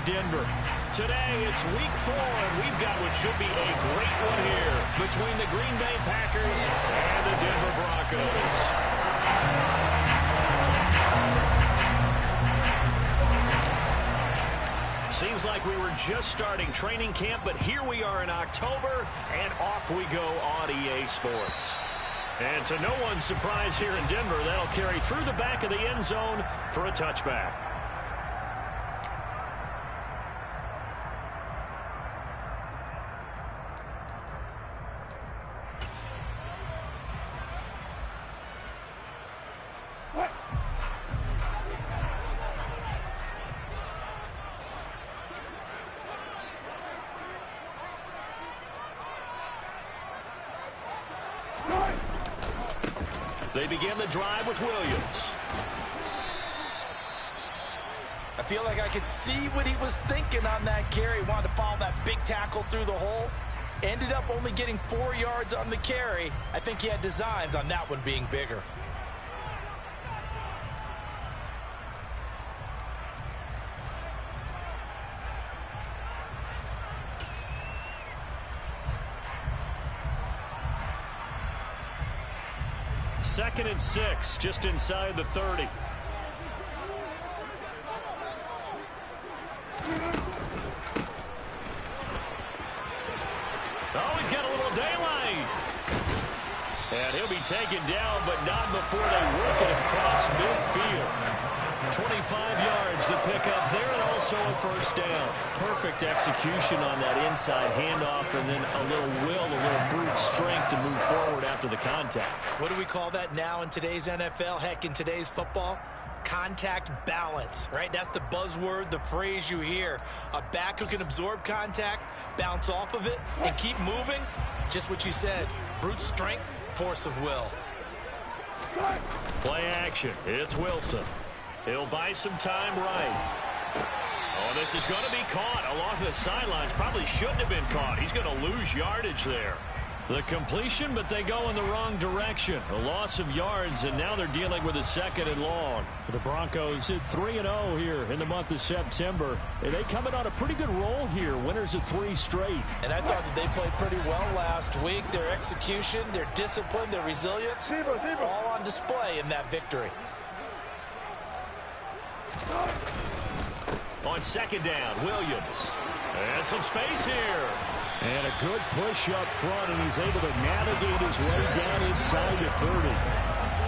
Denver. Today, it's week 4, and we've got what should be a great one here between the Green Bay Packers and the Denver Broncos. Seems like we were just starting training camp, but here we are in October, and off we go on EA Sports. And to no one's surprise here in Denver, that'll carry through the back of the end zone for a touchback. They begin the drive with Williams. I feel like I could see what he was thinking on that carry. Wanted to follow that big tackle through the hole. Ended up only getting 4 yards on the carry. I think he had designs on that one being bigger. Second and 6, just inside the 30. Oh, he's got a little daylight. And he'll be taken down, but not before they work it across midfield. 25 yards to pick up there, and also a first down. Perfect execution on that inside handoff, and then a little will, a little brute strength to move forward after the contact. What do we call that now in today's NFL? Heck, in today's football? Contact balance, right? That's the buzzword, the phrase you hear. A back who can absorb contact, bounce off of it, and keep moving. Just what you said. Brute strength, force of will. Play action. It's Wilson. He'll buy some time right. Oh, this is going to be caught along the sidelines. Probably shouldn't have been caught. He's going to lose yardage there. The completion, but they go in the wrong direction. A loss of yards, and now they're dealing with a second and long. The Broncos at 3-0 here in the month of September. And they come in on a pretty good roll here. Winners of 3 straight. And I thought that they played pretty well last week. Their execution, their discipline, their resilience, all on display in that victory. On second down, Williams. And some space here. And a good push up front, and he's able to navigate his way down inside the 30.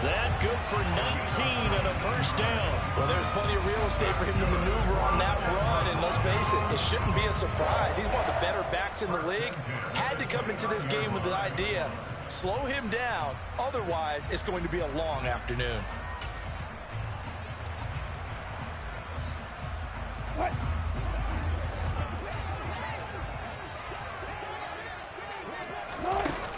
That good for 19 and a first down. Well, there's plenty of real estate for him to maneuver on that run, and let's face it, it shouldn't be a surprise. He's one of the better backs in the league. Had to come into this game with the idea, slow him down, otherwise it's going to be a long afternoon.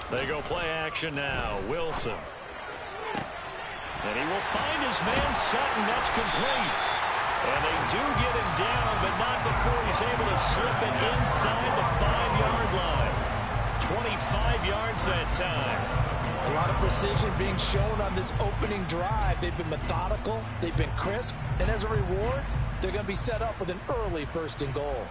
They go play action now. Wilson. And he will find his man Sutton. That's complete. And they do get him down, but not before he's able to slip it inside the 5-yard line. 25 yards that time. A lot of precision being shown on this opening drive. They've been methodical. They've been crisp. And as a reward, they're going to be set up with an early 1st and goal.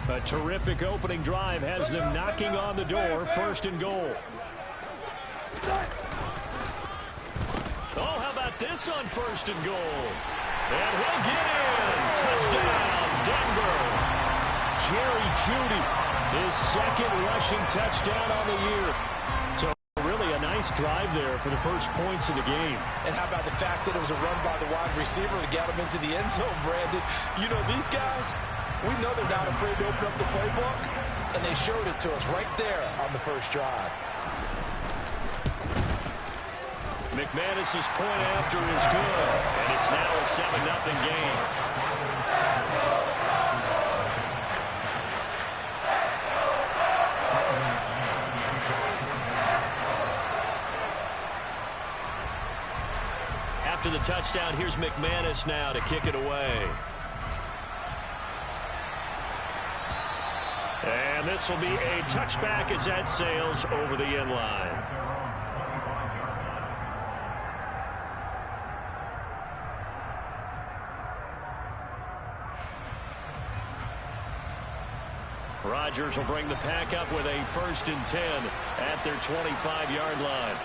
A terrific opening drive has them knocking on the door. 1st and goal. Oh, how about this on 1st and goal? And he'll get in. Touchdown, Denver. Jerry Jeudy, his 2nd rushing touchdown on the year. So really a nice drive there for the first points of the game. And how about the fact that it was a run by the wide receiver to get him into the end zone, Brandon? You know, these guys, we know they're not afraid to open up the playbook, and they showed it to us right there on the first drive. McManus's point after is good, and it's now a 7-0 game. After the touchdown, here's McManus now to kick it away. And this will be a touchback as that sails over the end line. Rodgers will bring the pack up with a 1st and 10 at their 25-yard line.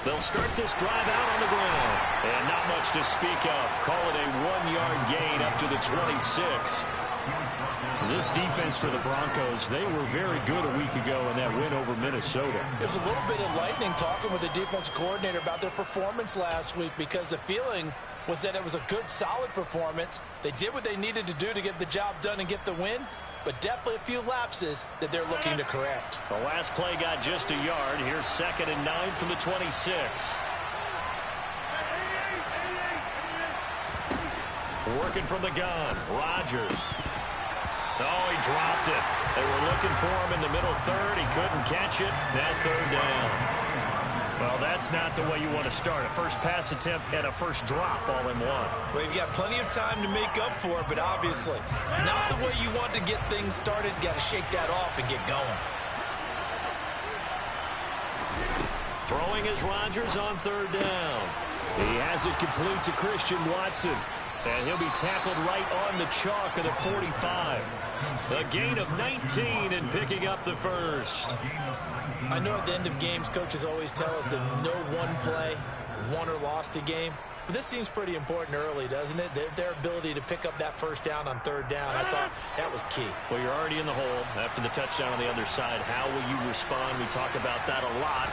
They'll start this drive out on the ground. And not much to speak of. Call it a 1-yard gain up to the 26. This defense for the Broncos, they were very good a week ago in that win over Minnesota. There's a little bit of lightning talking with the defensive coordinator about their performance last week, because the feeling was that it was a good, solid performance. They did what they needed to do to get the job done and get the win, but definitely a few lapses that they're looking to correct. The last play got just a yard. Here's 2nd and 9 from the 26. Working from the gun, Rodgers. Oh, he dropped it. They were looking for him in the middle third. He couldn't catch it. That 3rd down. Well, that's not the way you want to start. A first pass attempt and a first drop all in one. Well, you've got plenty of time to make up for it, but obviously not the way you want to get things started. Got to shake that off and get going. Throwing is Rodgers on 3rd down. He has it complete to Christian Watson. And he'll be tackled right on the chalk of the 45. A gain of 19 and picking up the 1st. I know at the end of games, coaches always tell us that no one play won or lost a game. But this seems pretty important early, doesn't it? Their ability to pick up that 1st down on 3rd down, I thought that was key. Well, you're already in the hole after the touchdown on the other side. How will you respond? We talk about that a lot,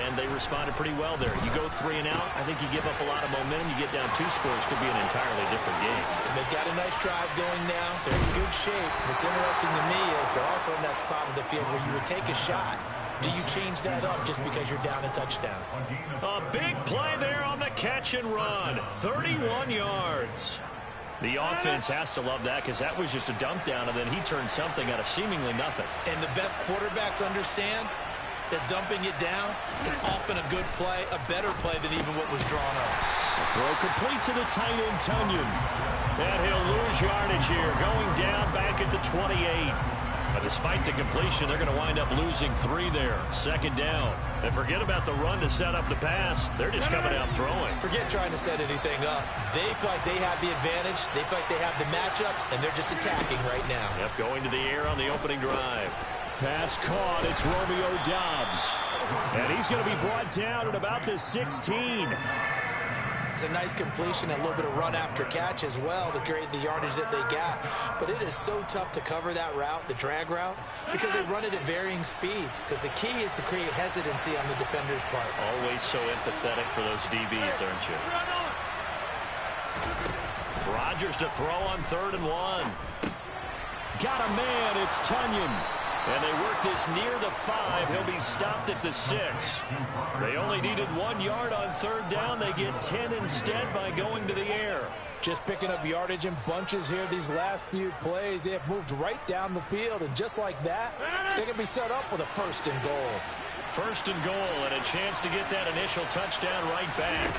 and they responded pretty well there. You go 3 and out, I think you give up a lot of momentum. You get down 2 scores, could be an entirely different game. So they've got a nice drive going now. They're in good shape. What's interesting to me is they're also in that spot of the field where you would take a shot. Do you change that up just because you're down a touchdown? A big play there on the catch and run. 31 yards. The offense has to love that, because that was just a dump down, and then he turned something out of seemingly nothing. And the best quarterbacks understand that dumping it down is often a good play, a better play than even what was drawn up. Throw complete to the tight end, Tonyan. And he'll lose yardage here, going down back at the 28. But despite the completion, they're going to wind up losing 3 there. 2nd down. And forget about the run to set up the pass. They're just coming out throwing. Forget trying to set anything up. They feel like they have the advantage. They feel like they have the matchups, and they're just attacking right now. Yep, going to the air on the opening drive. Pass caught. It's Romeo Doubs. And he's going to be brought down at about the 16. It's a nice completion, a little bit of run after catch as well to create the yardage that they got. But it is so tough to cover that route, the drag route, because they run it at varying speeds. Because the key is to create hesitancy on the defender's part. Always so empathetic for those DBs, aren't you? Rodgers to throw on 3rd and 1. Got a man. It's Tonyan. And they work this near the 5. He'll be stopped at the 6. They only needed 1 yard on 3rd down. They get 10 instead by going to the air. Just picking up yardage in bunches here these last few plays. They have moved right down the field, and just like that, they can be set up with a 1st and goal. 1st and goal, and a chance to get that initial touchdown right back.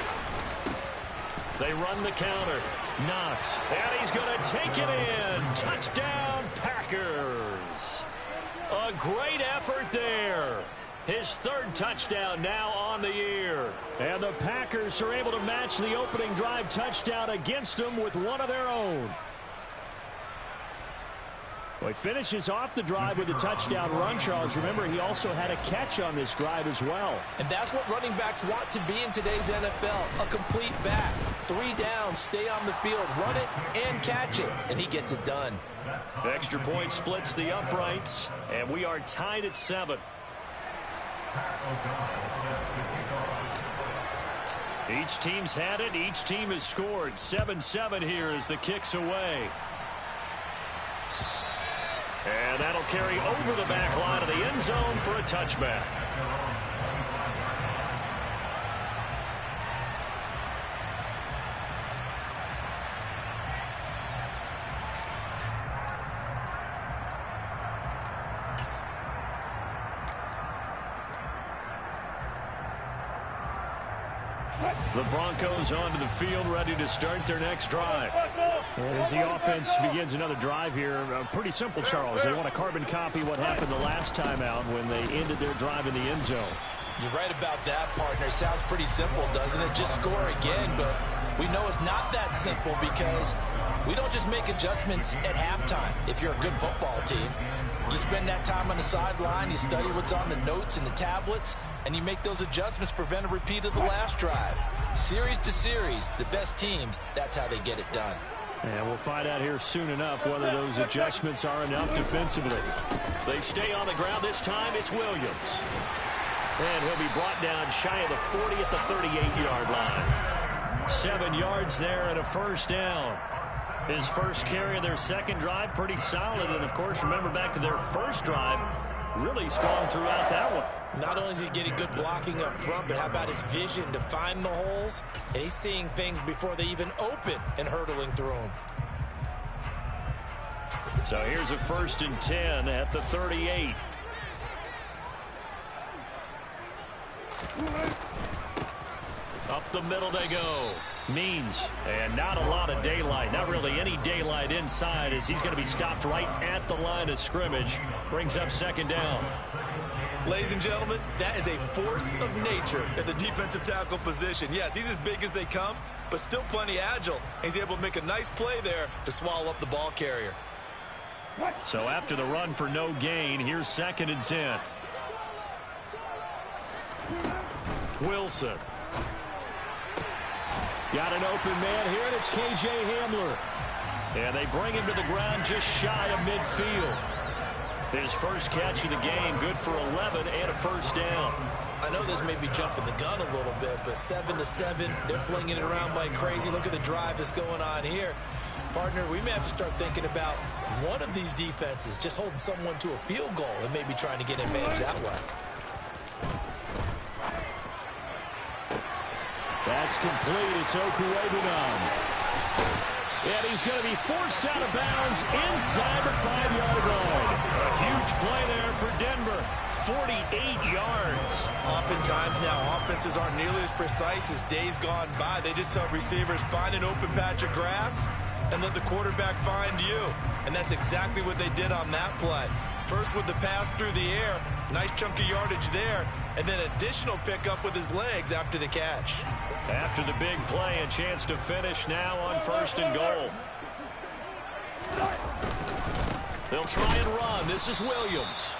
They run the counter. Knox, and he's going to take it in. Touchdown, Packers. A great effort there. His 3rd touchdown now on the year. And the Packers are able to match the opening drive touchdown against them with one of their own. Well, he finishes off the drive with a touchdown run, Charles. Remember, he also had a catch on this drive as well. And that's what running backs want to be in today's NFL, a complete back. 3 down, stay on the field, run it, and catch it. And he gets it done. The extra point splits the uprights, and we are tied at 7. Each team's had it. Each team has scored. 7-7 here as the kick's away. And that'll carry over the back line of the end zone for a touchback. The Broncos onto the field, ready to start their next drive. As the offense begins another drive here, pretty simple, Charles. They want to carbon copy what happened the last time out when they ended their drive in the end zone. You're right about that, partner. Sounds pretty simple, doesn't it? Just score again, but We know it's not that simple because we don't just make adjustments at halftime if you're a good football team. You spend that time on the sideline, you study what's on the notes and the tablets, and you make those adjustments to prevent a repeat of the last drive. Series to series, the best teams, that's how they get it done. And we'll find out here soon enough whether those adjustments are enough defensively. They stay on the ground. This time it's Williams. And he'll be brought down shy of the 40 at the 38-yard line. 7 yards there and a first down. His first carry of their second drive, pretty solid. And, of course, remember back to their first drive, really strong throughout that one. Not only is he getting good blocking up front, but how about his vision to find the holes? And he's seeing things before they even open and hurdling through them. So here's a 1st and 10 at the 38. Up the middle they go. Means, and not a lot of daylight. Not really any daylight inside as he's going to be stopped right at the line of scrimmage. Brings up 2nd down. Ladies and gentlemen, that is a force of nature at the defensive tackle position. Yes, he's as big as they come, but still plenty agile. He's able to make a nice play there to swallow up the ball carrier. So after the run for no gain, here's 2nd and 10. Wilson. Got an open man here, and it's K.J. Hamler. And they bring him to the ground just shy of midfield. His first catch of the game, good for 11 and a first down. I know this may be jumping the gun a little bit, but 7-7, they're flinging it around like crazy. Look at the drive that's going on here. Partner, we may have to start thinking about one of these defenses just holding someone to a field goal and maybe trying to get advantage that way. That's complete. It's Okuebunan. And he's going to be forced out of bounds inside the 5-yard line. A huge play there for Denver. 48 yards. Oftentimes now, offenses aren't nearly as precise as days gone by. They just tell receivers, find an open patch of grass and let the quarterback find you. And that's exactly what they did on that play. First with the pass through the air, nice chunk of yardage there, and then additional pickup with his legs after the catch. After the big play, a chance to finish now on 1st and goal. They'll try and run. This is Williams.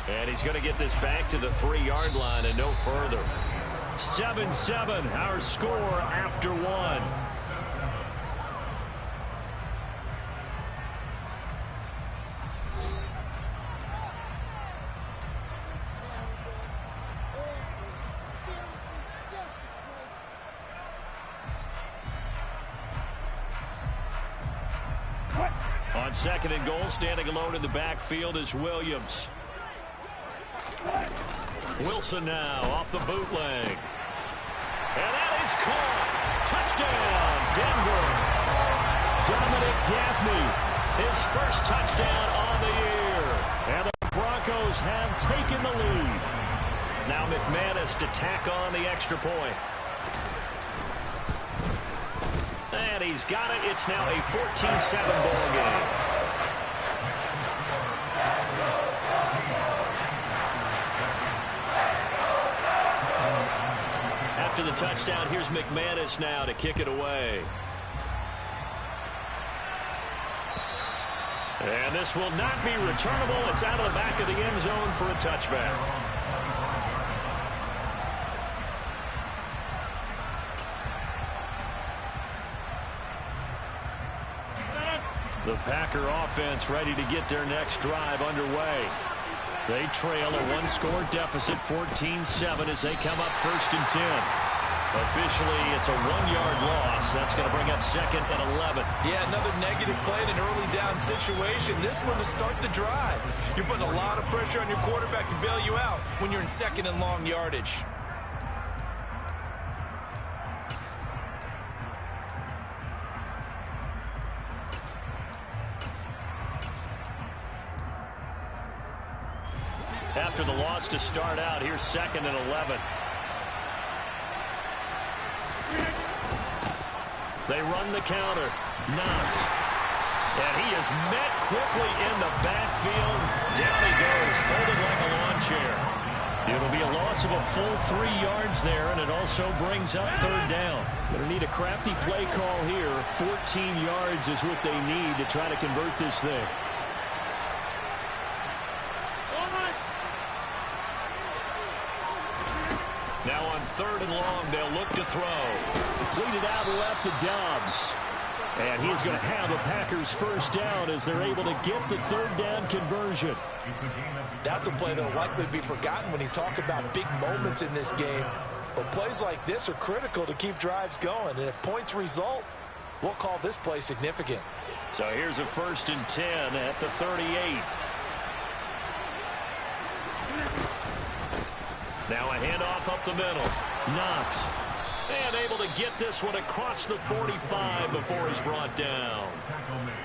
And he's going to get this back to the 3-yard line and no further. 7-7, our score after 1. On 2nd and goal, standing alone in the backfield is Williams. Wilson now off the bootleg. And that is caught. Touchdown, Denver. Dominic Daphne. His first touchdown on the year. And the Broncos have taken the lead. Now McManus to tack on the extra point. And he's got it. It's now a 14-7 ball game. After the touchdown, here's McManus now to kick it away. And this will not be returnable. It's out of the back of the end zone for a touchback. The Packer offense ready to get their next drive underway. They trail a 1-score deficit, 14-7, as they come up 1st and 10. Officially, it's a 1-yard loss. That's going to bring up 2nd and 11. Yeah, another negative play in an early down situation. This one to start the drive. You're putting a lot of pressure on your quarterback to bail you out when you're in 2nd and long yardage. After the loss to start out, here's 2nd and 11. They run the counter. Knox. And he is met quickly in the backfield. Down he goes, folded like a lawn chair. It'll be a loss of a full 3 yards there, and it also brings up third down. Going to need a crafty play call here. 14 yards is what they need to try to convert this thing. Now on 3rd and long, they'll look to throw. Completed out left to Dobbs. And he's going to have a Packers first down as they're able to get the third down conversion. That's a play that will likely be forgotten when you talk about big moments in this game. But plays like this are critical to keep drives going. And if points result, we'll call this play significant. So here's a 1st and 10 at the 38. Now a handoff up the middle. Knox. And able to get this one across the 45 before he's brought down.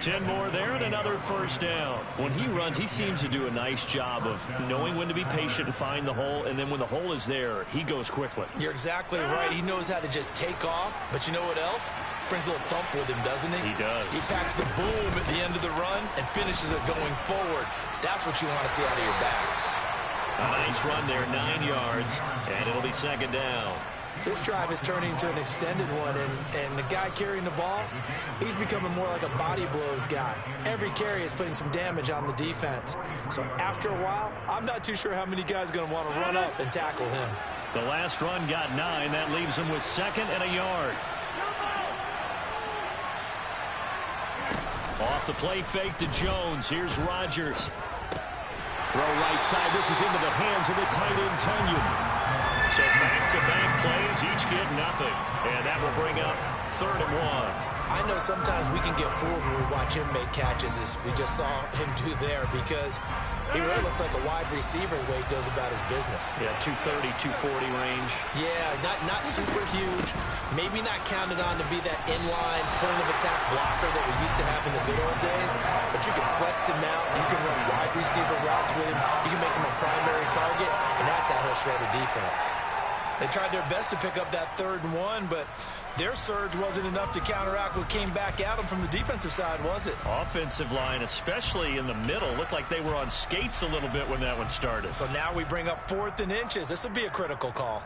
10 more there and another first down. When he runs, he seems to do a nice job of knowing when to be patient and find the hole, and then when the hole is there, he goes quickly. You're exactly right. He knows how to just take off, but you know what else? Brings a little thump with him, doesn't he? He does. He packs the boom at the end of the run and finishes it going forward. That's what you want to see out of your backs. A nice run there, 9 yards, and it'll be 2nd down. This drive is turning into an extended one, and the guy carrying the ball, he's becoming more like a body blows guy. Every carry is putting some damage on the defense. So after a while, I'm not too sure how many guys are going to want to run up and tackle him. The last run got 9. That leaves him with 2nd and a yard. Off the play fake to Jones. Here's Rodgers. Throw right side. This is into the hands of the tight end, Tunyon. So back-to-back plays, each get nothing. And that will bring up 3rd and 1. I know sometimes we can get fooled when we watch him make catches, as we just saw him do there, because he really looks like a wide receiver the way he goes about his business. Yeah, 230, 240 range. Yeah, not super huge. Maybe not counted on to be that inline point-of-attack blocker that we used to have in the good old days, but you can flex him out. You can run wide receiver routes with him. You can make him a primary target, and that's how he'll shred a defense. They tried their best to pick up that 3rd and 1, but their surge wasn't enough to counteract what came back at them from the defensive side, was it? Offensive line, especially in the middle, looked like they were on skates a little bit when that one started. So now we bring up 4th and inches. This will be a critical call.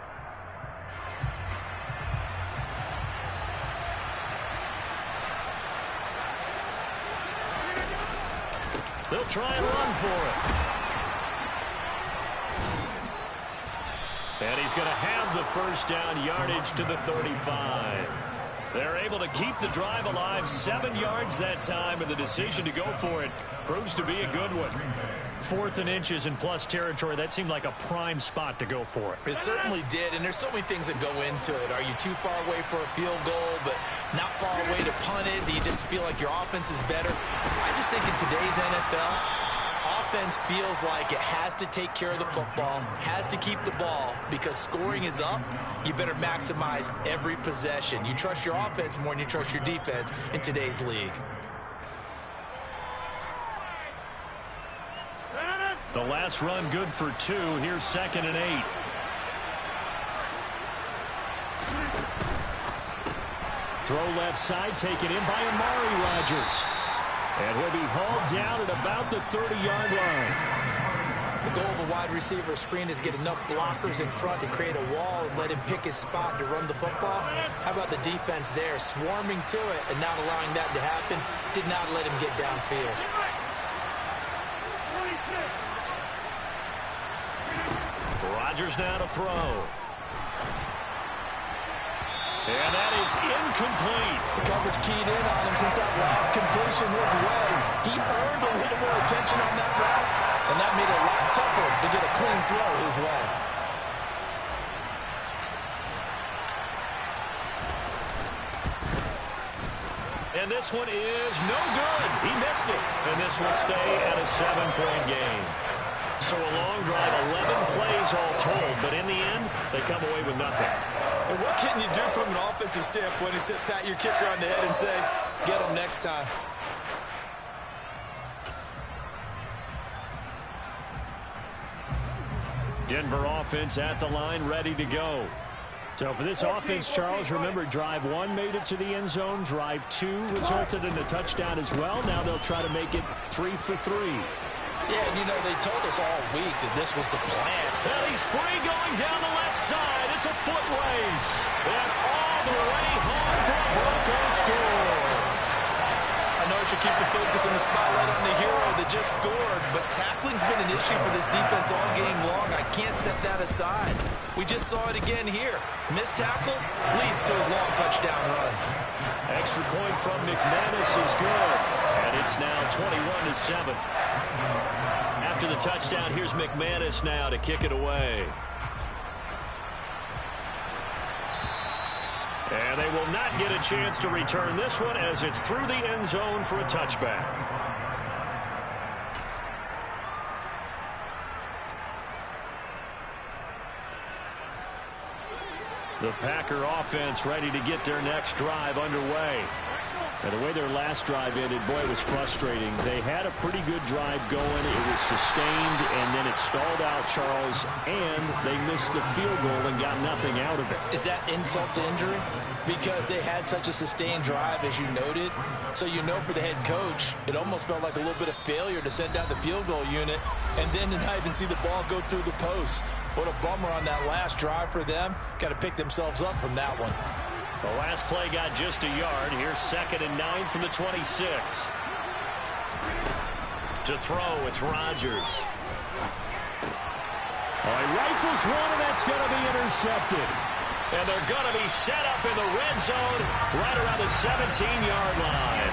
They'll try and run for it. And he's going to have the first down, yardage to the 35. They're able to keep the drive alive, 7 yards that time, and the decision to go for it proves to be a good one. 4th and inches in plus territory, that seemed like a prime spot to go for it. It certainly did, and there's so many things that go into it. Are you too far away for a field goal, but not far away to punt it? Do you just feel like your offense is better? I just think in today's NFL, offense feels like it has to take care of the football, has to keep the ball, because scoring is up. You better maximize every possession. You trust your offense more than you trust your defense in today's league. The last run good for 2. Here's 2nd and 8. Throw left side, taken in by Amari Rodgers. And he'll be hauled down at about the 30-yard line. The goal of a wide receiver screen is get enough blockers in front to create a wall and let him pick his spot to run the football. How about the defense there, swarming to it and not allowing that to happen? Did not let him get downfield. Rodgers now to throw. And that is incomplete. The coverage keyed in on him since that last completion his way. He earned a little more attention on that route, and that made it a lot tougher to get a clean throw his way. And this one is no good. He missed it. And this will stay at a 7-point game. So a long drive, 11 plays all told, but in the end, they come away with nothing. And what can you do from an offensive standpoint except pat your kicker on the head and say, get him next time? Denver offense at the line, ready to go. So for this offense, Charles, remember, drive 1 made it to the end zone. Drive 2 resulted in a touchdown as well. Now they'll try to make it 3 for 3. Yeah, and you know, they told us all week that this was the plan. And he's free going down the left side. It's a foot race. And all the way home for a Broncos score. I know I should keep the focus and the spotlight on the hero that just scored, but tackling's been an issue for this defense all game long. I can't set that aside. We just saw it again here. Missed tackles leads to his long touchdown run. Extra point from McManus is good. And it's now 21-7. After the touchdown, here's McManus now to kick it away. And they will not get a chance to return this one as it's through the end zone for a touchback. The Packer offense ready to get their next drive underway. And the way their last drive ended, boy, it was frustrating. They had a pretty good drive going. It was sustained, and then it stalled out, Charles, and they missed the field goal and got nothing out of it. Is that insult to injury? Because they had such a sustained drive, as you noted. So you know for the head coach, it almost felt like a little bit of failure to send out the field goal unit and then to not even see the ball go through the post. What a bummer on that last drive for them. Got to pick themselves up from that one. The last play got just a yard. Here's 2nd and 9 from the 26. To throw, it's Rodgers. He rifles one, and that's going to be intercepted. And they're going to be set up in the red zone right around the 17-yard line.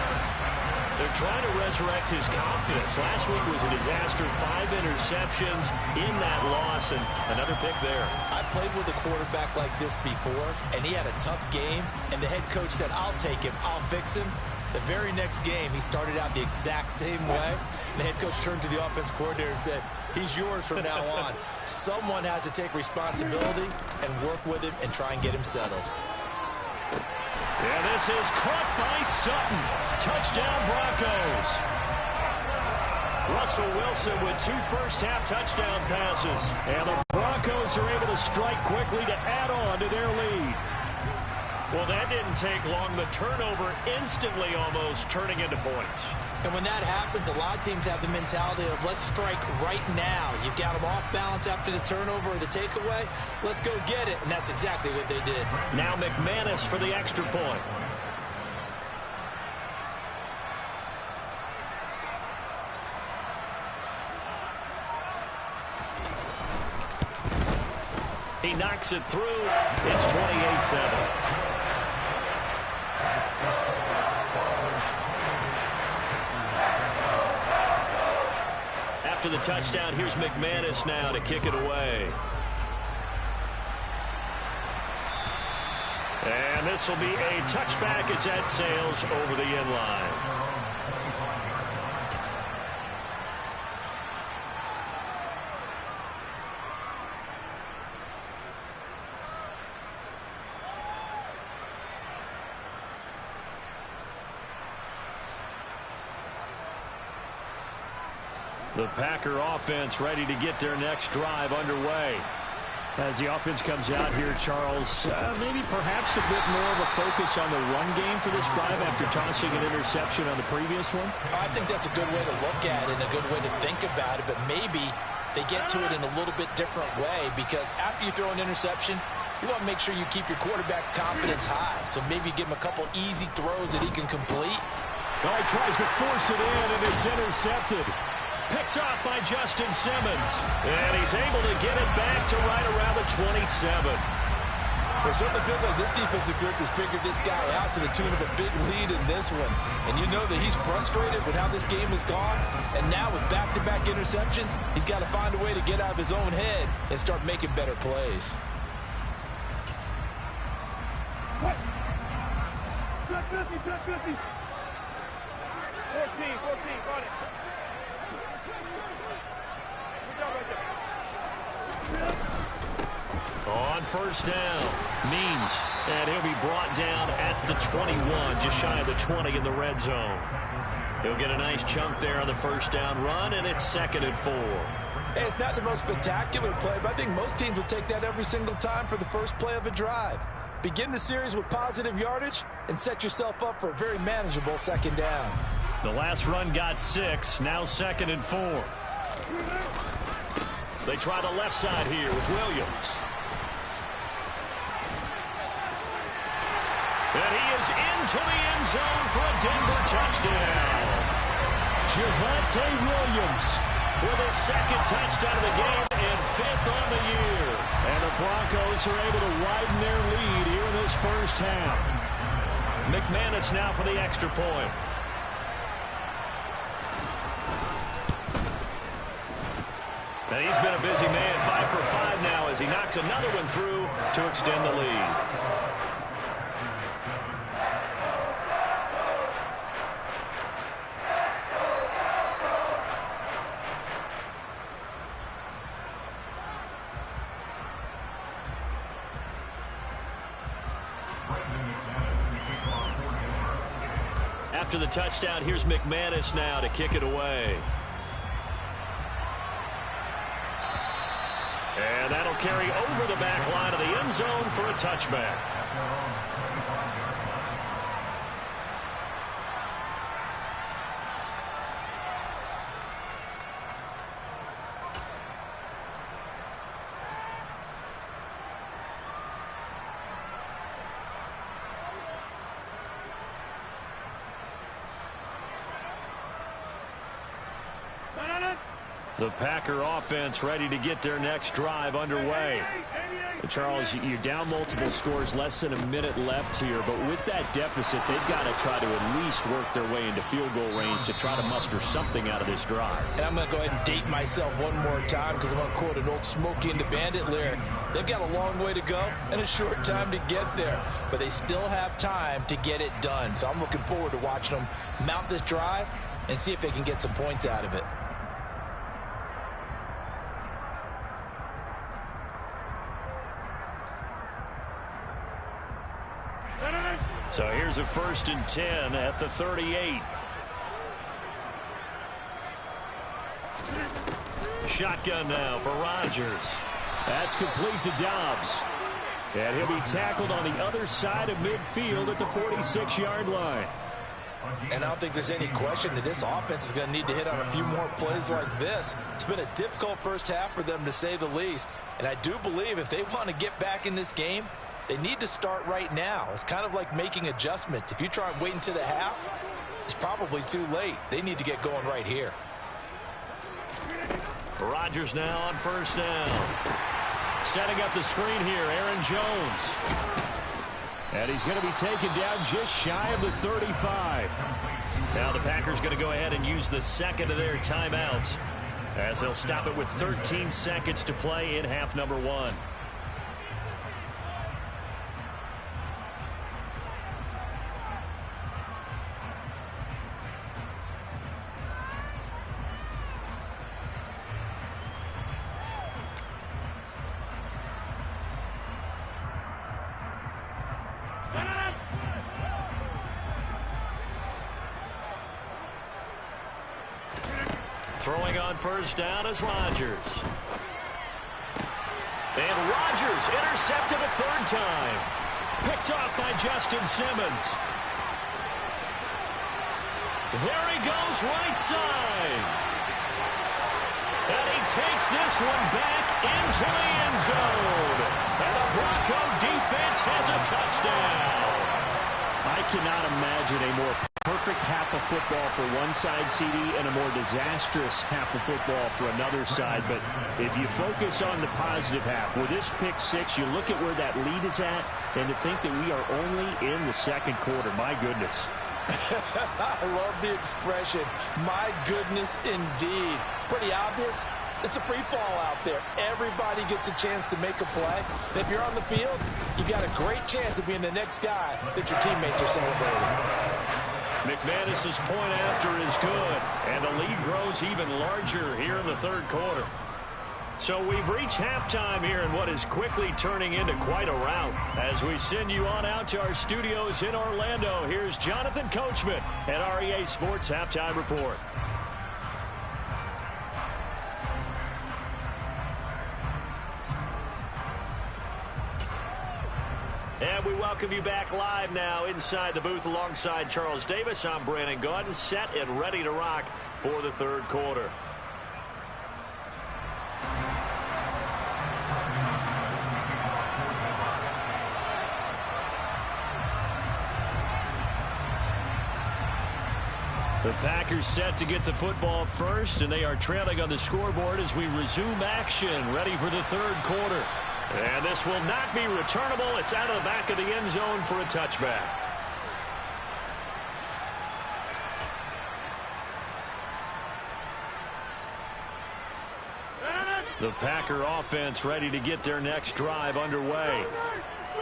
They're trying to resurrect his confidence. Last week was a disaster. 5 interceptions in that loss, and another pick there. I played with a quarterback like this before, and he had a tough game, and the head coach said, I'll take him, I'll fix him. The very next game, he started out the exact same way. The head coach turned to the offense coordinator and said, he's yours from now on. Someone has to take responsibility and work with him and try and get him settled. And this is caught by Sutton. Touchdown, Broncos. Russell Wilson with 2 first-half touchdown passes. And the Broncos are able to strike quickly to add on to their lead. Well, that didn't take long. The turnover instantly almost turning into points. And when that happens, a lot of teams have the mentality of let's strike right now. You've got them off balance after the turnover or the takeaway. Let's go get it. And that's exactly what they did. Now McManus for the extra point. He knocks it through. It's 28-7. After the touchdown, here's McManus now to kick it away. And this will be a touchback as that sails over the end line. The Packer offense ready to get their next drive underway. As the offense comes out here, Charles, maybe perhaps a bit more of a focus on the run game for this drive after tossing an interception on the previous one? I think that's a good way to look at it and a good way to think about it, but maybe they get to it in a little bit different way because after you throw an interception, you want to make sure you keep your quarterback's confidence high. So maybe give him a couple easy throws that he can complete. Oh, he tries to force it in, and it's intercepted. Picked off by Justin Simmons. And he's able to get it back to right around the 27. It certainly feels like this defensive group has figured this guy out to the tune of a big lead in this one. And you know that he's frustrated with how this game has gone. And now with back-to-back interceptions, he's got to find a way to get out of his own head and start making better plays. What? 50. 14, got it. On first down, Means, and he'll be brought down at the 21, just shy of the 20 in the red zone. He'll get a nice chunk there on the first down run, and it's 2nd and 4. Hey, it's not the most spectacular play, but I think most teams will take that every single time for the first play of a drive. Begin the series with positive yardage and set yourself up for a very manageable second down. The last run got 6, now 2nd and 4. They try the left side here with Williams. And he is into the end zone for a Denver touchdown. Javonte Williams with his second touchdown of the game and 5th on the year. And the Broncos are able to widen their lead here in this first half. McManus now for the extra point. And he's been a busy man, 5 for 5 now as he knocks another one through to extend the lead. After the touchdown, here's McManus now to kick it away. And that'll carry over the back line of the end zone for a touchback. The Packer offense ready to get their next drive underway. Charles, you're down multiple scores, less than a minute left here, but with that deficit, they've got to try to at least work their way into field goal range to try to muster something out of this drive. And I'm going to go ahead and date myself one more time because I'm going to quote an old Smokey and the Bandit lyric. They've got a long way to go and a short time to get there, but they still have time to get it done. So I'm looking forward to watching them mount this drive and see if they can get some points out of it. So here's a 1st and 10 at the 38. Shotgun now for Rodgers. That's complete to Dobbs. And he'll be tackled on the other side of midfield at the 46-yard line. And I don't think there's any question that this offense is going to need to hit on a few more plays like this. It's been a difficult first half for them, to say the least. And I do believe if they want to get back in this game, they need to start right now. It's kind of like making adjustments. If you try and wait until the half, it's probably too late. They need to get going right here. Rodgers now on 1st down. Setting up the screen here, Aaron Jones. And he's going to be taken down just shy of the 35. Now the Packers going to go ahead and use the second of their timeouts as they'll stop it with 13 seconds to play in half number 1. Throwing on 1st down is Rodgers. And Rodgers intercepted a 3rd time. Picked off by Justin Simmons. There he goes right side. And he takes this one back into the end zone. And the Bronco defense has a touchdown. I cannot imagine a more perfect half of football for one side, CD, and a more disastrous half of football for another side. But if you focus on the positive half, with this pick 6, you look at where that lead is at, and to think that we are only in the 2nd quarter. My goodness. I love the expression, my goodness indeed. Pretty obvious. It's a free fall out there. Everybody gets a chance to make a play. And if you're on the field, you've got a great chance of being the next guy that your teammates are celebrating. McManus's point after is good, and the lead grows even larger here in the 3rd quarter. So we've reached halftime here in what is quickly turning into quite a rout. As we send you on out to our studios in Orlando, here's Jonathan Coachman at REA Sports Halftime Report. And we welcome you back live now inside the booth alongside Charles Davis. I'm Brandon Gaudin, set and ready to rock for the 3rd quarter. The Packers set to get the football first, and they are trailing on the scoreboard as we resume action, ready for the third quarter. And this will not be returnable. It's out of the back of the end zone for a touchback. The Packer offense ready to get their next drive underway.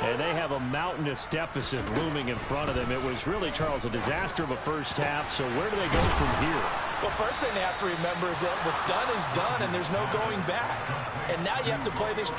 And they have a mountainous deficit looming in front of them. It was really, Charles, a disaster of a first half. So where do they go from here? Well, first thing they have to remember is that what's done is done, and there's no going back. And now you have to play this.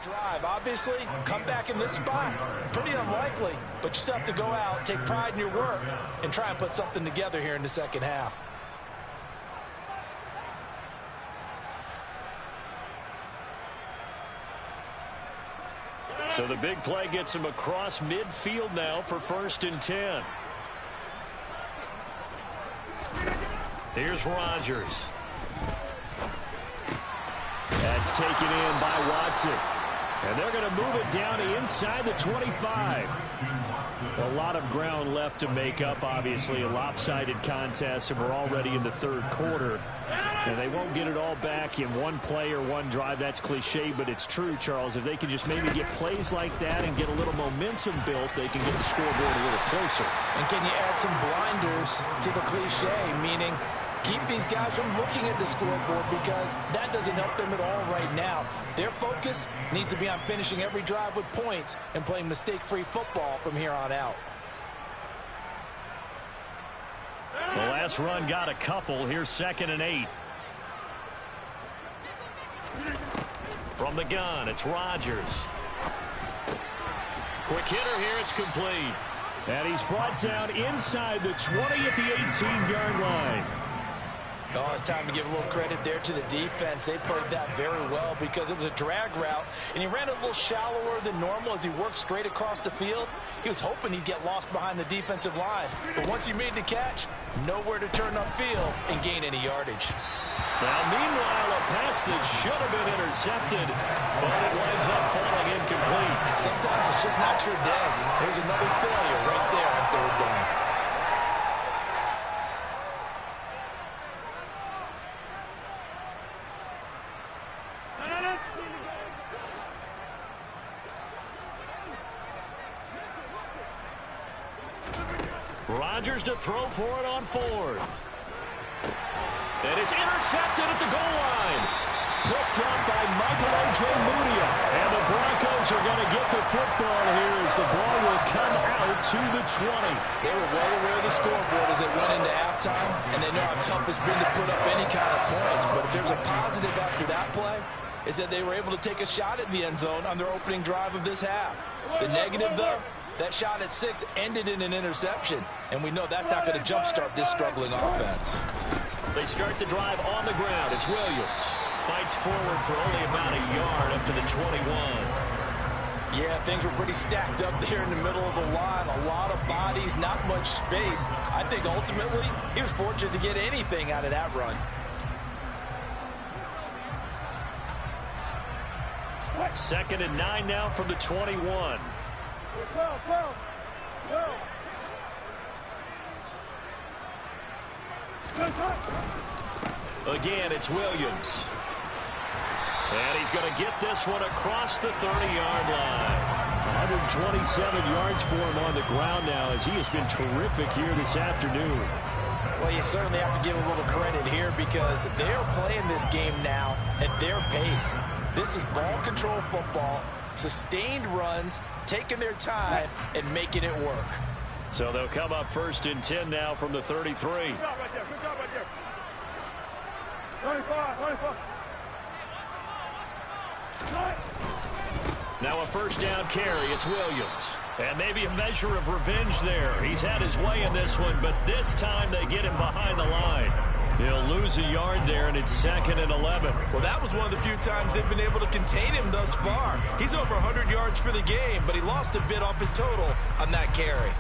Drive, obviously, come back in this spot. Pretty unlikely, but you still have to go out, take pride in your work, and try and put something together here in the second half. So the big play gets him across midfield now for 1st and 10. Here's Rodgers. That's taken in by Watson. And they're going to move it down to inside the 25. A lot of ground left to make up, obviously. A lopsided contest, and we're already in the third quarter. And they won't get it all back in one play or one drive. That's cliche, but it's true, Charles. If they can just maybe get plays like that and get a little momentum built, they can get the scoreboard a little closer. And can you add some blinders to the cliche, meaning keep these guys from looking at the scoreboard, because that doesn't help them at all right now. Their focus needs to be on finishing every drive with points and playing mistake-free football from here on out. The last run got a couple. Here's 2nd and 8. From the gun, it's Rodgers. Quick hitter here, it's complete. And he's brought down inside the 20 at the 18-yard line. Oh, it's time to give a little credit there to the defense. They played that very well because it was a drag route, and he ran a little shallower than normal as he worked straight across the field. He was hoping he'd get lost behind the defensive line, but once he made the catch, nowhere to turn upfield and gain any yardage. Now, meanwhile, a pass that should have been intercepted, but it winds up falling incomplete. Sometimes it's just not your day. There's another failure right there on 3rd down. Rodgers to throw for it on 4th. And it's intercepted at the goal line. Picked up by Michael Ojemudia. And the Broncos are going to get the football here as the ball will come out to the 20. They were well aware of the scoreboard as it went into halftime, and they know how tough it's been to put up any kind of points. But if there's a positive after that play, is that they were able to take a shot at the end zone on their opening drive of this half. The negative, though, that shot at 6 ended in an interception, and we know that's not going to jumpstart this struggling offense. They start the drive on the ground. It's Williams. Fights forward for only about a yard up to the 21. Yeah, things were pretty stacked up there in the middle of the line. A lot of bodies, not much space. I think ultimately he was fortunate to get anything out of that run. 2nd and 9 now from the 21. Again, it's Williams. And he's going to get this one across the 30-yard line. 127 yards for him on the ground now, as he has been terrific here this afternoon. Well, you certainly have to give a little credit here because they're playing this game now at their pace. This is ball control football, sustained runs, taking their time, and making it work. So they'll come up 1st and 10 now from the 33. Good job right there. Good job right there. Now a first down carry. It's Williams. And maybe a measure of revenge there. He's had his way in this one, but this time they get him behind the line. He'll lose a yard there, and it's 2nd and 11. Well, that was one of the few times they've been able to contain him thus far. He's over 100 yards for the game, but he lost a bit off his total on that carry.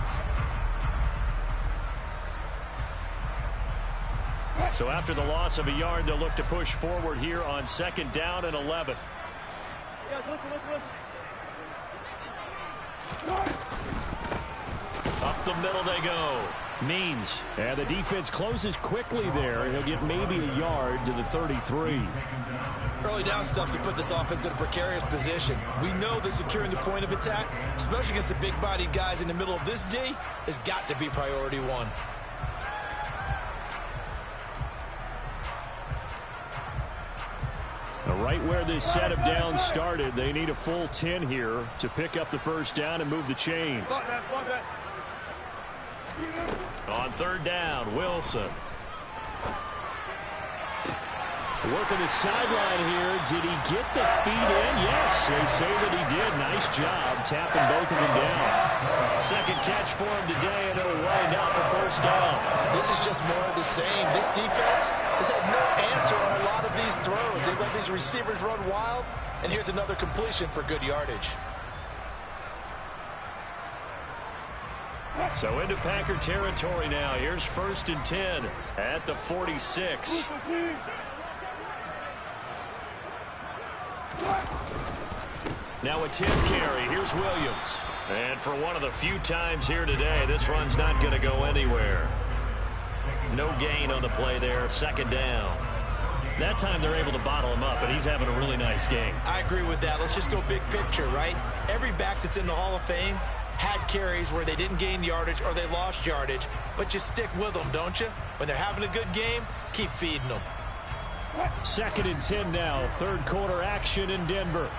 So after the loss of a yard, they'll look to push forward here on 2nd down and 11. Up the middle they go. Means. And the defense closes quickly there. He'll get maybe a yard to the 33. Early down stuff to put this offense in a precarious position. We know that securing the point of attack, especially against the big-bodied guys in the middle of this D, has got to be priority one. Right where this set of downs started, they need a full 10 here to pick up the first down and move the chains. On 3rd down, Wilson. Working the sideline here. Did he get the feet in? Yes, they say that he did. Nice job tapping both of them down. Second catch for him today, and it'll wind out the first down. This is just more of the same. This defense has had no answer on a lot of these throws. They let these receivers run wild, and here's another completion for good yardage. So into Packer territory now. Here's 1st and 10 at the 46. Now a 10th carry. Here's Williams. And for one of the few times here today, this run's not going to go anywhere. No gain on the play there. 2nd down. That time they're able to bottle him up, and he's having a really nice game. I agree with that. Let's just go big picture, right? Every back that's in the Hall of Fame had carries where they didn't gain yardage or they lost yardage, but you stick with them, don't you? When they're having a good game, keep feeding them. 2nd and 10 now. 3rd quarter action in Denver.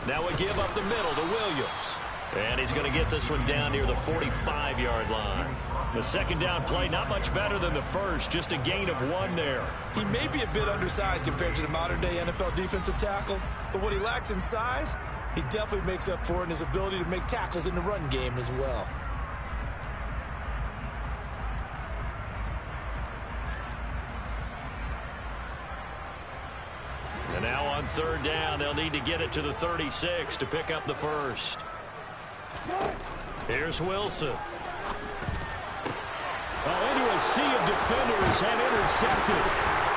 Now a give up the middle to Williams. And he's going to get this one down near the 45-yard line. The 2nd down play, not much better than the first, just a gain of 1 there. He may be a bit undersized compared to the modern-day NFL defensive tackle, but what he lacks in size, he definitely makes up for in his ability to make tackles in the run game as well. And now on 3rd down, they'll need to get it to the 36 to pick up the first. Here's Wilson. Into a sea of defenders and intercepted.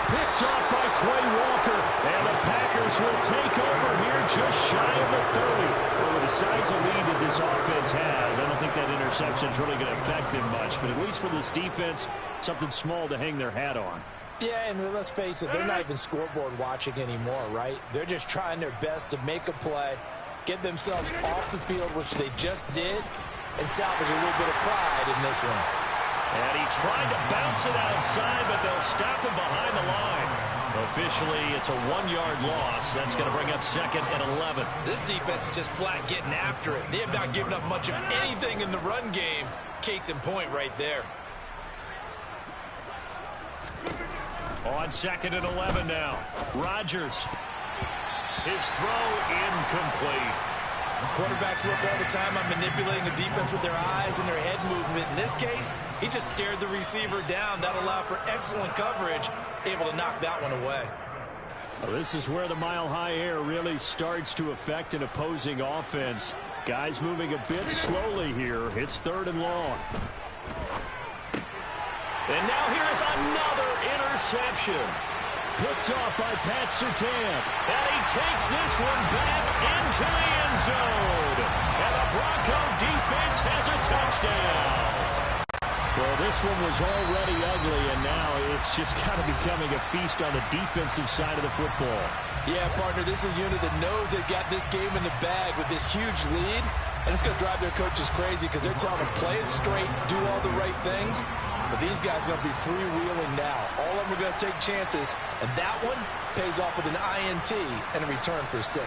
Picked off by Quay Walker. And the Packers will take over here just shy of the 30. Well, with the size of lead that this offense has, I don't think that interception is really going to affect them much. But at least for this defense, something small to hang their hat on. Yeah, and let's face it, they're not even scoreboard watching anymore, right? They're just trying their best to make a play, get themselves off the field, which they just did, and salvage a little bit of pride in this one. And he tried to bounce it outside, but they'll stop him behind the line. Officially, it's a 1-yard loss. That's going to bring up 2nd and 11. This defense is just flat getting after it. They have not given up much of anything in the run game. Case in point right there. On 2nd and 11 now. Rodgers. His throw incomplete. Quarterbacks work all the time on manipulating the defense with their eyes and their head movement. In this case, he just stared the receiver down. That allowed for excellent coverage, able to knock that one away. Well, this is where the mile-high air really starts to affect an opposing offense. Guys moving a bit slowly here. It's 3rd and long. And now here is another interception. Picked off by Pat Surtain. And he takes this one back into the end zone. And the Bronco defense has a touchdown. Well, this one was already ugly, and now it's just kind of becoming a feast on the defensive side of the football. Yeah, partner, this is a unit that knows they've got this game in the bag with this huge lead, and it's going to drive their coaches crazy because they're telling them play it straight, do all the right things. But these guys are going to be freewheeling now. All of them are going to take chances, and that one pays off with an INT and a return for 6.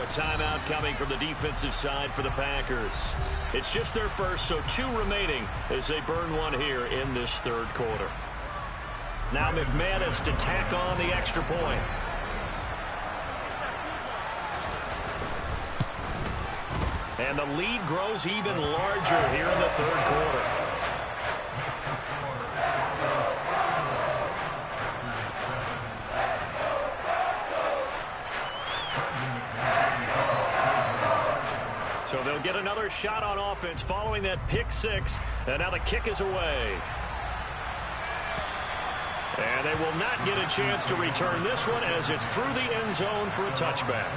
a timeout coming from the defensive side for the Packers. It's just their first, so 2 remaining as they burn one here in this third quarter. Now McManus to tack on the extra point. And the lead grows even larger here in the third quarter. So they'll get another shot on offense following that pick 6. And now the kick is away. And they will not get a chance to return this one as it's through the end zone for a touchback.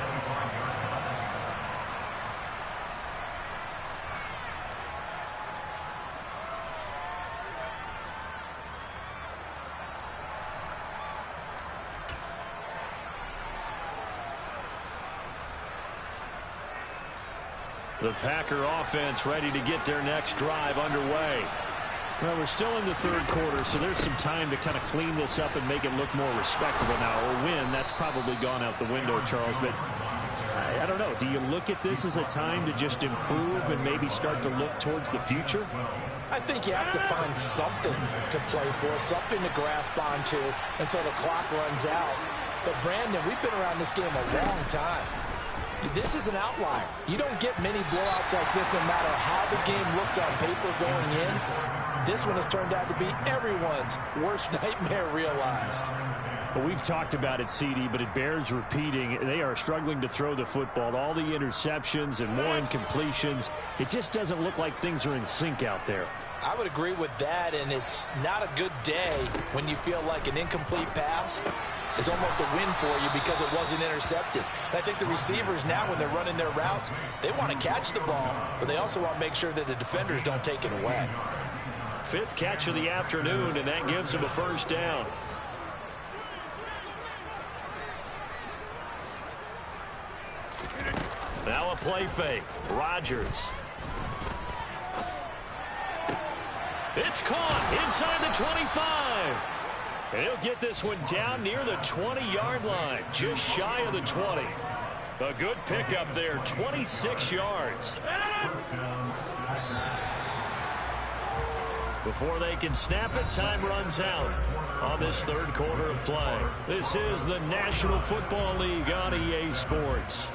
The Packer offense ready to get their next drive underway. Well, we're still in the third quarter, so there's some time to kind of clean this up and make it look more respectable now. Or win, that's probably gone out the window, Charles. But I don't know. Do you look at this as a time to just improve and maybe start to look towards the future? I think you have to find something to play for, something to grasp onto until the clock runs out. But, Brandon, we've been around this game a long time. This is an outlier. You don't get many blowouts like this no matter how the game looks on paper going in. This one has turned out to be everyone's worst nightmare realized. Well, we've talked about it, CD, but it bears repeating. They are struggling to throw the football. All the interceptions and more incompletions. It just doesn't look like things are in sync out there. I would agree with that, and it's not a good day when you feel like an incomplete pass is almost a win for you because it wasn't intercepted. And I think the receivers now, when they're running their routes, they want to catch the ball, but they also want to make sure that the defenders don't take it away. 5th catch of the afternoon, and that gives them a first down. Now a play fake. Rodgers. It's caught inside the 25. And he'll get this one down near the 20-yard line, just shy of the 20. A good pickup there, 26 yards. Before they can snap it, time runs out on this third quarter of play. This is the National Football League on EA Sports.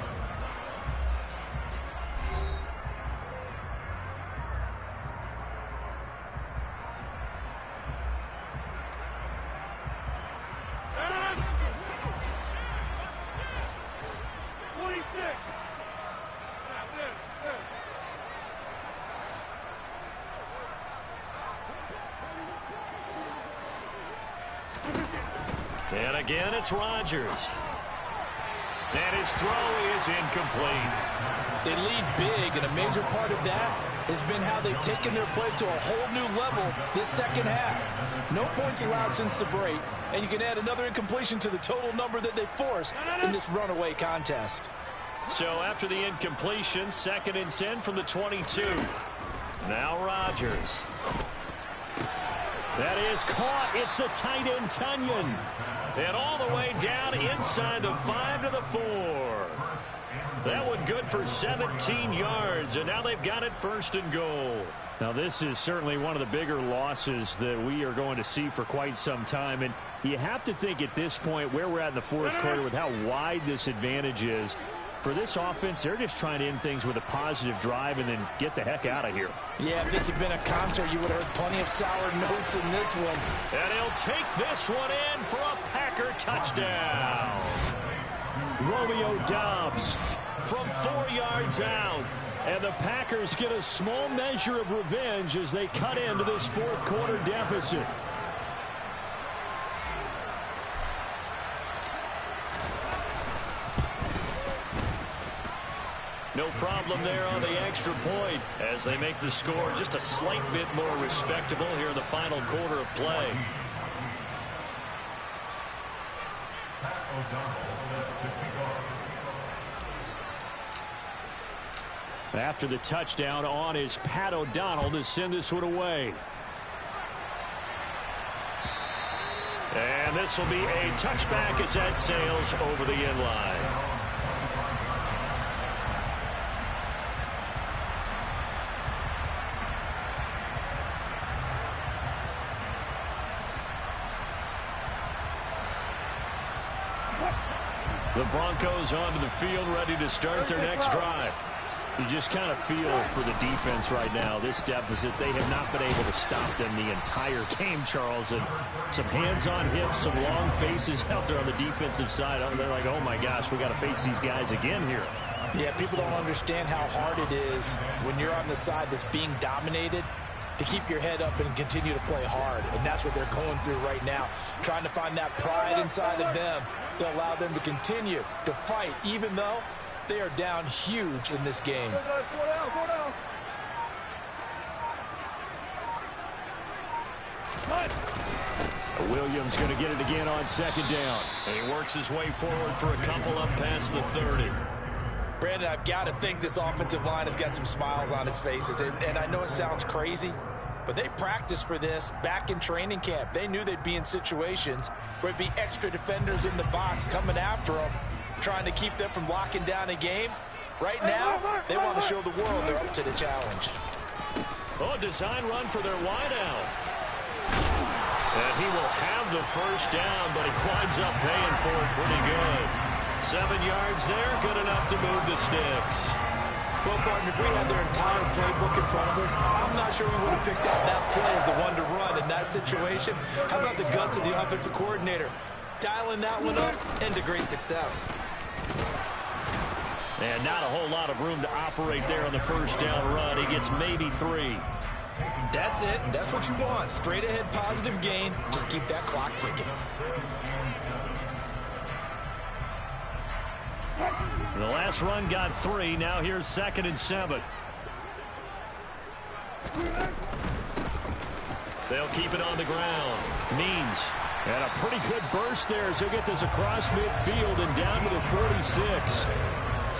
And again, it's Rodgers. And his throw is incomplete. They lead big, and a major part of that has been how they've taken their play to a whole new level this second half. No points allowed since the break, and you can add another incompletion to the total number that they forced in this runaway contest. So after the incompletion, 2nd and 10 from the 22. Now Rodgers. That is caught. It's the tight end, Tunyon. And all the way down inside the 5 to the 4. That one good for 17 yards, and now they've got it 1st and goal. Now, this is certainly one of the bigger losses that we are going to see for quite some time. And you have to think at this point where we're at in the fourth quarter with how wide this advantage is. For this offense, they're just trying to end things with a positive drive and then get the heck out of here. Yeah, if this had been a concert, you would have heard plenty of sour notes in this one. And he'll take this one in for a Packer touchdown. Romeo Doubs from 4 yards out. And the Packers get a small measure of revenge as they cut into this fourth quarter deficit. No problem there on the extra point as they make the score just a slight bit more respectable here in the final quarter of play. After the touchdown on is Pat O'Donnell to send this one away. And this will be a touchback as that sails over the end line. The Broncos onto the field, ready to start their next drive. You just kind of feel for the defense right now. This deficit, they have not been able to stop them the entire game, Charles. And some hands on hips, some long faces out there on the defensive side. They're like, oh, my gosh, we got to face these guys again here. Yeah, people don't understand how hard it is when you're on the side that's being dominated to keep your head up and continue to play hard. And that's what they're going through right now, trying to find that pride inside of them to allow them to continue to fight, even though they are down huge in this game. Williams going to get it again on second down. And he works his way forward for a couple up past the 30. Brandon, I've got to think this offensive line has got some smiles on its faces. And I know it sounds crazy, but they practiced for this back in training camp. They knew they'd be in situations where it'd be extra defenders in the box coming after them, trying to keep them from locking down a game. Right now, they want to show the world they're up to the challenge. Oh, design run for their wideout. And he will have the first down, but he winds up paying for it pretty good. 7 yards there, good enough to move the sticks. Well, partner, if we had their entire playbook in front of us, I'm not sure we would have picked out that play as the one to run in that situation. How about the guts of the offensive coordinator? Dialing that one up into great success. And not a whole lot of room to operate there on the first down run. He gets maybe 3. That's it. That's what you want. Straight ahead positive gain. Just keep that clock ticking. The last run got 3. Now here's 2nd and 7. They'll keep it on the ground. Means. And a pretty good burst there as he'll get this across midfield and down to the 46.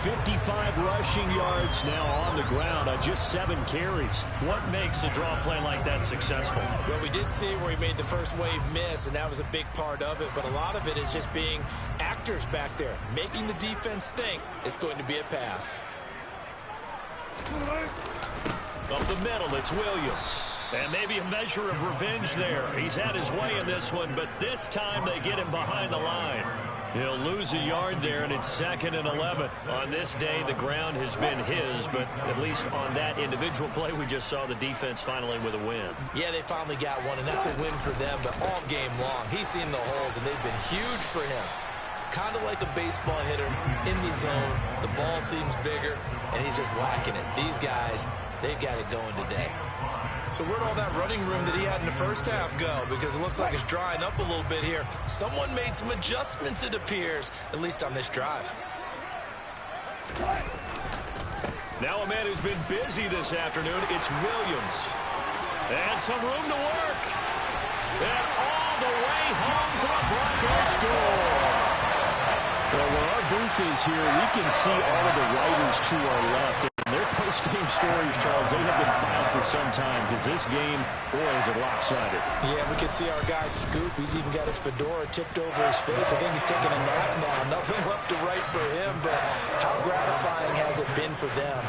55 rushing yards now on the ground on just 7 carries. What makes a draw play like that successful? Well, we did see where he made the first wave miss, and that was a big part of it. But a lot of it is just being actors back there, making the defense think it's going to be a pass. Up the middle, it's Williams. And maybe a measure of revenge there. He's had his way in this one, but this time they get him behind the line. He'll lose a yard there, and it's 2nd and 11. On this day, the ground has been his, but at least on that individual play, we just saw the defense finally with a win. Yeah, they finally got one, and that's a win for them, but all game long, he's seen the holes, and they've been huge for him. Kind of like a baseball hitter in the zone. The ball seems bigger, and he's just whacking it. These guys, they've got it going today. So where'd all that running room that he had in the first half go? Because it looks like it's drying up a little bit here. Someone made some adjustments, it appears, at least on this drive. Now a man who's been busy this afternoon, it's Williams. And some room to work. And all the way home for a Broncos score. Well, where our booth is here, we can see all of the writers to our left. Their post-game stories, Charles, they have been filed for some time because this game, boy, is it lopsided. Yeah, we can see our guy Scoop. He's even got his fedora tipped over his face. I think he's taking a nap now. Nothing left to write for him, but how gratifying has it been for them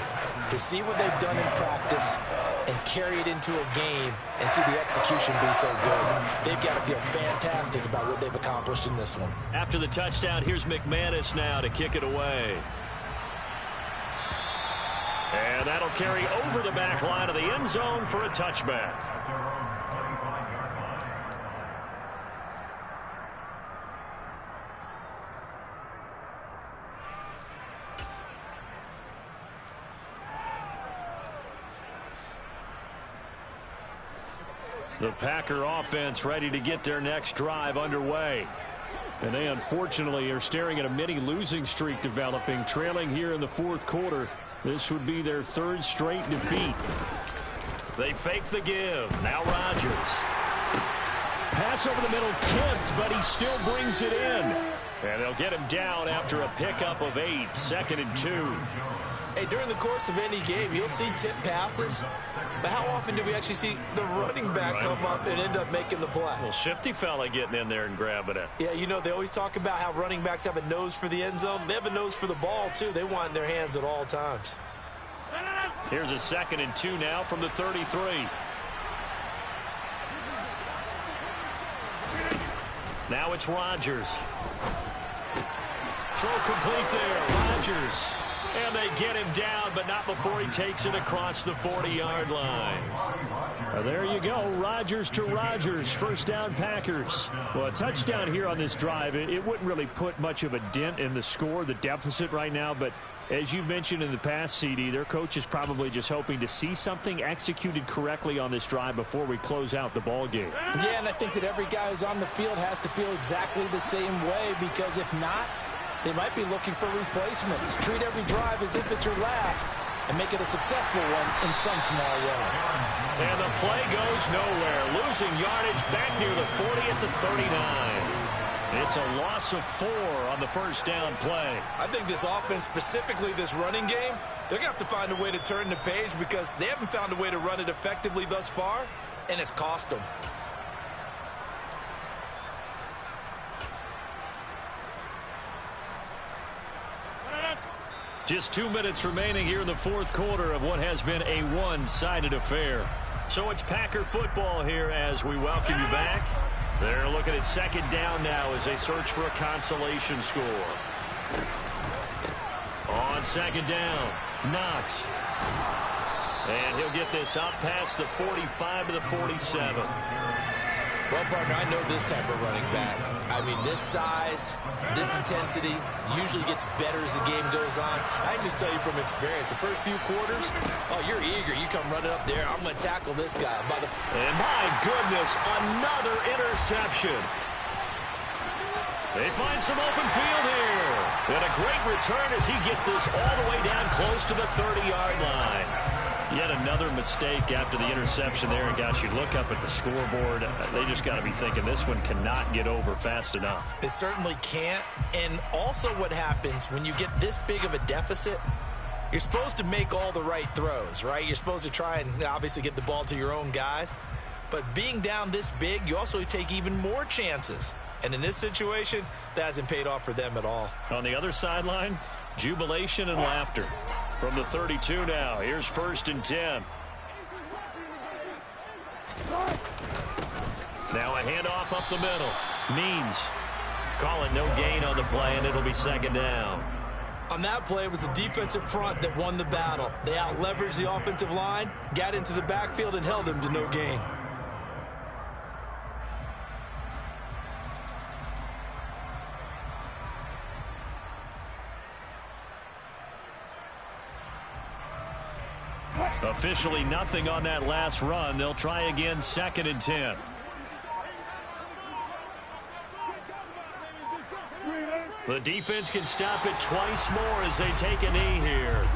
to see what they've done in practice and carry it into a game and see the execution be so good. They've got to feel fantastic about what they've accomplished in this one. After the touchdown, here's McManus now to kick it away. And that'll carry over the back line of the end zone for a touchback. The Packer offense ready to get their next drive underway. And they unfortunately are staring at a mini losing streak developing, trailing here in the 4th quarter. This would be their 3rd straight defeat. They fake the give. Now Rodgers. Pass over the middle tipped, but he still brings it in. And they'll get him down after a pickup of 8. 2nd and 2. Hey, during the course of any game, you'll see tip passes. But how often do we actually see the running back come up and end up making the play? Well, shifty fella getting in there and grabbing it. Yeah, you know, they always talk about how running backs have a nose for the end zone. They have a nose for the ball, too. They want it in their hands at all times. Here's a 2nd and 2 now from the 33. Now it's Rodgers. throw complete there. Rodgers. And they get him down, but not before he takes it across the 40-yard line. There you go. Rodgers to Rodgers. First down, Packers. Well, a touchdown here on this drive, it wouldn't really put much of a dent in the score, the deficit right now, but as you mentioned in the past, CD, their coach is probably just hoping to see something executed correctly on this drive before we close out the ball game. Yeah, and I think that every guy who's on the field has to feel exactly the same way, because if not, they might be looking for replacements. Treat every drive as if it's your last and make it a successful one in some small way. And the play goes nowhere. Losing yardage back near the 40 at the 39. It's a loss of 4 on the first down play. I think this offense, specifically this running game, they're going to have to find a way to turn the page because they haven't found a way to run it effectively thus far, and it's cost them. Just 2 minutes remaining here in the fourth quarter of what has been a one-sided affair. So it's Packer football here as we welcome you back. They're looking at second down now as they search for a consolation score. On second down, Knox. And he'll get this up past the 45 to the 47. Well, partner, I know this type of running back. I mean, this size, this intensity usually gets better as the game goes on. I can just tell you from experience, the first few quarters, oh, you're eager. You come running up there, I'm going to tackle this guy. And my goodness, another interception. They find some open field here. And a great return as he gets this all the way down close to the 30-yard line. Yet another mistake after the interception there. And, gosh, you look up at the scoreboard. They just got to be thinking this one cannot get over fast enough. It certainly can't. And also what happens when you get this big of a deficit, you're supposed to make all the right throws, right? You're supposed to try and obviously get the ball to your own guys. But being down this big, you also take even more chances. And in this situation, that hasn't paid off for them at all. On the other sideline, jubilation and laughter. From the 32 now, here's 1st and 10. Now a handoff up the middle. Means. Call it no gain on the play, and it'll be second down. On that play, it was the defensive front that won the battle. They out-leveraged the offensive line, got into the backfield, and held them to no gain. Officially nothing on that last run. They'll try again, 2nd and 10. The defense can stop it twice more as they take a knee here.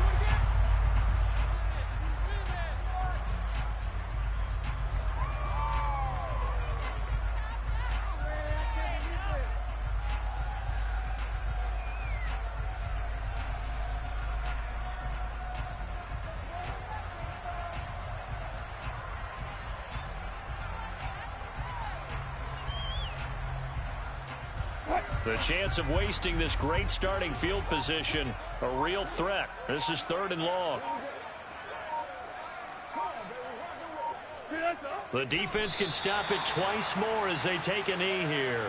The chance of wasting this great starting field position, a real threat. This is 3rd and long. The defense can stop it twice more as they take a knee here.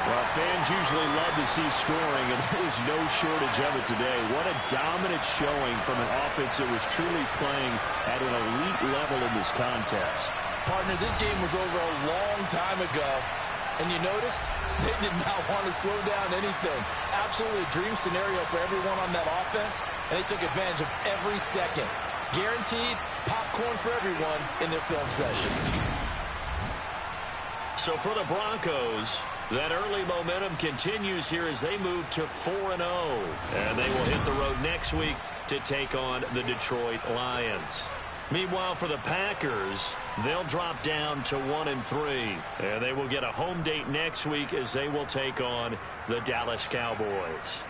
Well, fans usually love to see scoring, and there was no shortage of it today. What a dominant showing from an offense that was truly playing at an elite level in this contest. Partner, this game was over a long time ago, and you noticed they did not want to slow down anything. Absolutely a dream scenario for everyone on that offense, and they took advantage of every second. Guaranteed popcorn for everyone in their film session. So for the Broncos, that early momentum continues here as they move to 4-0. And they will hit the road next week to take on the Detroit Lions. Meanwhile, for the Packers, they'll drop down to 1-3. And they will get a home date next week as they will take on the Dallas Cowboys.